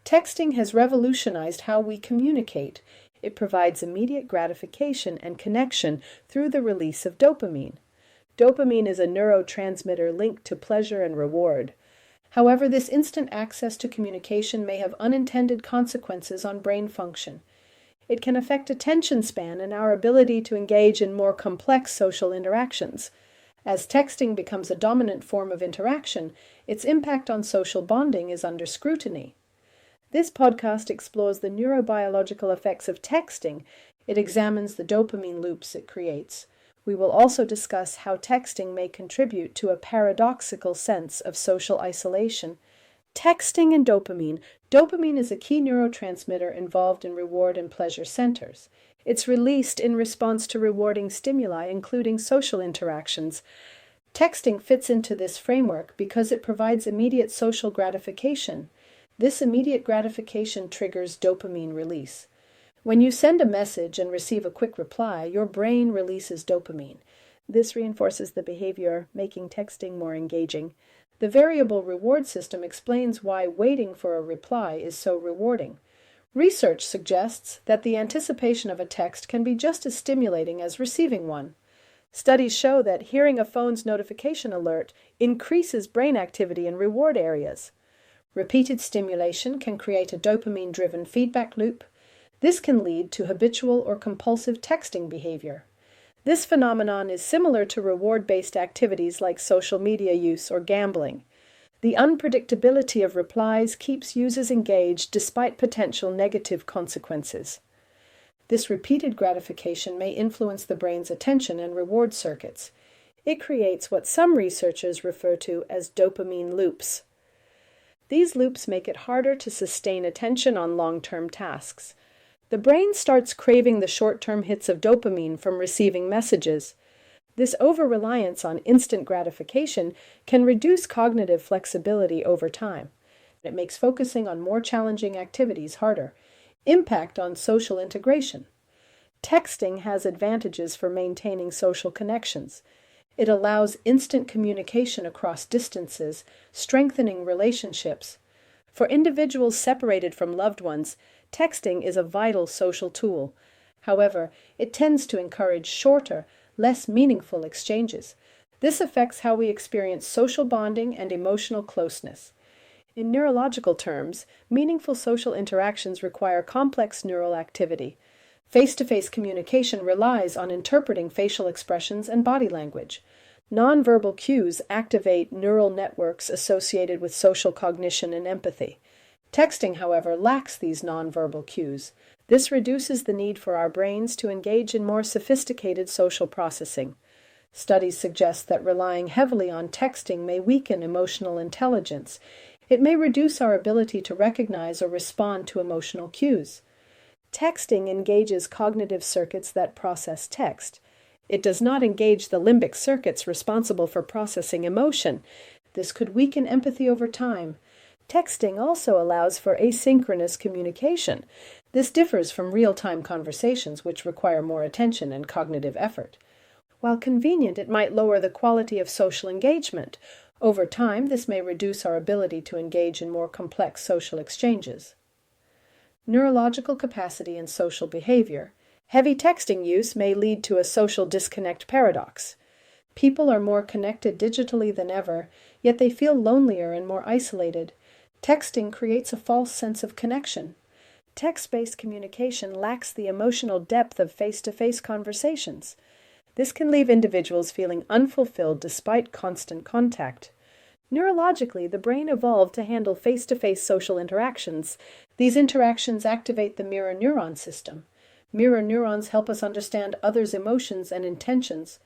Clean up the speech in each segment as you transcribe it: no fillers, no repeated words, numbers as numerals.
Texting has revolutionized how we communicate. It provides immediate gratification and connection through the release of dopamine. Dopamine is a neurotransmitter linked to pleasure and reward. However, this instant access to communication may have unintended consequences on brain function. It can affect attention span and our ability to engage in more complex social interactions. As texting becomes a dominant form of interaction, its impact on social bonding is under scrutiny. This podcast explores the neurobiological effects of texting. It examines the dopamine loops it creates. We will also discuss how texting may contribute to a paradoxical sense of social isolation. Texting and dopamine. Dopamine is a key neurotransmitter involved in reward and pleasure centers. It's released in response to rewarding stimuli, including social interactions. Texting fits into this framework because it provides immediate social gratification. This immediate gratification triggers dopamine release. When you send a message and receive a quick reply, your brain releases dopamine. This reinforces the behavior, making texting more engaging. The variable reward system explains why waiting for a reply is so rewarding. Research suggests that the anticipation of a text can be just as stimulating as receiving one. Studies show that hearing a phone's notification alert increases brain activity in reward areas. Repeated stimulation can create a dopamine-driven feedback loop. This can lead to habitual or compulsive texting behavior. This phenomenon is similar to reward-based activities like social media use or gambling. The unpredictability of replies keeps users engaged despite potential negative consequences. This repeated gratification may influence the brain's attention and reward circuits. It creates what some researchers refer to as dopamine loops. These loops make it harder to sustain attention on long-term tasks. The brain starts craving the short-term hits of dopamine from receiving messages. This over-reliance on instant gratification can reduce cognitive flexibility over time. It makes focusing on more challenging activities harder. Impact on social integration. Texting has advantages for maintaining social connections. It allows instant communication across distances, strengthening relationships. For individuals separated from loved ones, texting is a vital social tool. However, it tends to encourage shorter, less meaningful exchanges. This affects how we experience social bonding and emotional closeness. In neurological terms, meaningful social interactions require complex neural activity. Face-to-face communication relies on interpreting facial expressions and body language. Nonverbal cues activate neural networks associated with social cognition and empathy. Texting, however, lacks these nonverbal cues. This reduces the need for our brains to engage in more sophisticated social processing. Studies suggest that relying heavily on texting may weaken emotional intelligence. It may reduce our ability to recognize or respond to emotional cues. Texting engages cognitive circuits that process text. It does not engage the limbic circuits responsible for processing emotion. This could weaken empathy over time. Texting also allows for asynchronous communication. This differs from real-time conversations, which require more attention and cognitive effort. While convenient, it might lower the quality of social engagement. Over time, this may reduce our ability to engage in more complex social exchanges. Neurological capacity and social behavior. Heavy texting use may lead to a social disconnect paradox. People are more connected digitally than ever, yet they feel lonelier and more isolated. Texting creates a false sense of connection. Text-based communication lacks the emotional depth of face-to-face conversations. This can leave individuals feeling unfulfilled despite constant contact. Neurologically, the brain evolved to handle face-to-face social interactions. These interactions activate the mirror neuron system. Mirror neurons help us understand others' emotions and intentions.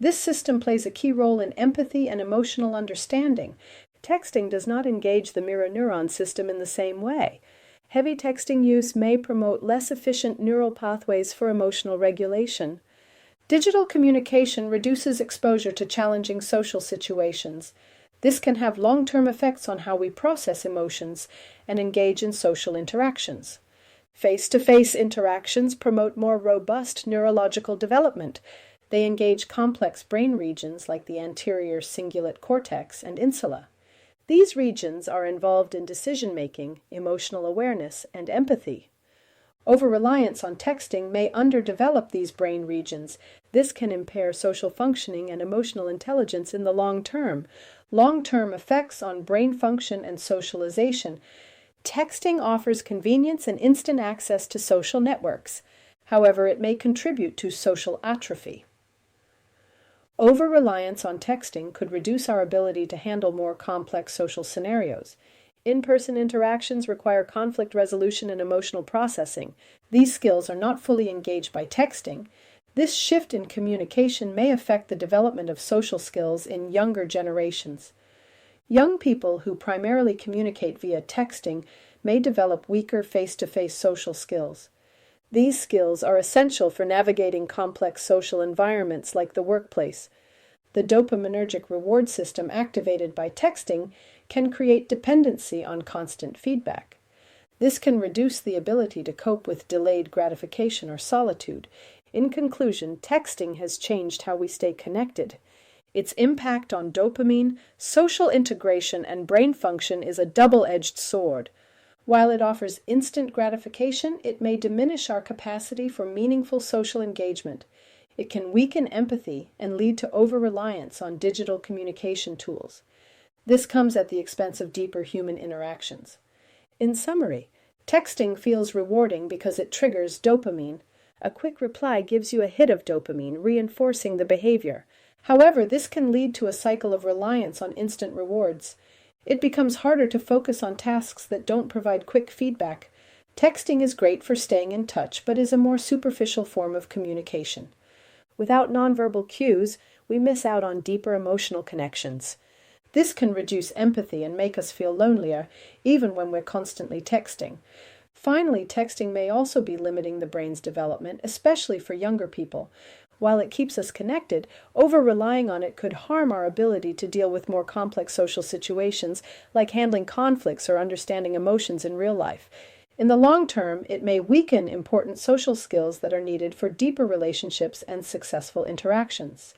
This system plays a key role in empathy and emotional understanding. Texting does not engage the mirror neuron system in the same way. Heavy texting use may promote less efficient neural pathways for emotional regulation. Digital communication reduces exposure to challenging social situations. This can have long-term effects on how we process emotions and engage in social interactions. Face-to-face interactions promote more robust neurological development. They engage complex brain regions like the anterior cingulate cortex and insula. These regions are involved in decision-making, emotional awareness, and empathy. Over-reliance on texting may underdevelop these brain regions. This can impair social functioning and emotional intelligence in the long term. Long-term effects on brain function and socialization. Texting offers convenience and instant access to social networks. However, it may contribute to social atrophy. Over-reliance on texting could reduce our ability to handle more complex social scenarios. In-person interactions require conflict resolution and emotional processing. These skills are not fully engaged by texting. This shift in communication may affect the development of social skills in younger generations. Young people who primarily communicate via texting may develop weaker face-to-face social skills. These skills are essential for navigating complex social environments like the workplace. The dopaminergic reward system activated by texting can create dependency on constant feedback. This can reduce the ability to cope with delayed gratification or solitude. In conclusion, texting has changed how we stay connected. Its impact on dopamine, social integration, and brain function is a double-edged sword. While it offers instant gratification, it may diminish our capacity for meaningful social engagement. It can weaken empathy and lead to over-reliance on digital communication tools. This comes at the expense of deeper human interactions. In summary, texting feels rewarding because it triggers dopamine. A quick reply gives you a hit of dopamine, reinforcing the behavior. However, this can lead to a cycle of reliance on instant rewards. It becomes harder to focus on tasks that don't provide quick feedback. Texting is great for staying in touch, but is a more superficial form of communication. Without nonverbal cues, we miss out on deeper emotional connections. This can reduce empathy and make us feel lonelier, even when we're constantly texting. Finally, texting may also be limiting the brain's development, especially for younger people. While it keeps us connected, over-relying on it could harm our ability to deal with more complex social situations, like handling conflicts or understanding emotions in real life. In the long term, it may weaken important social skills that are needed for deeper relationships and successful interactions.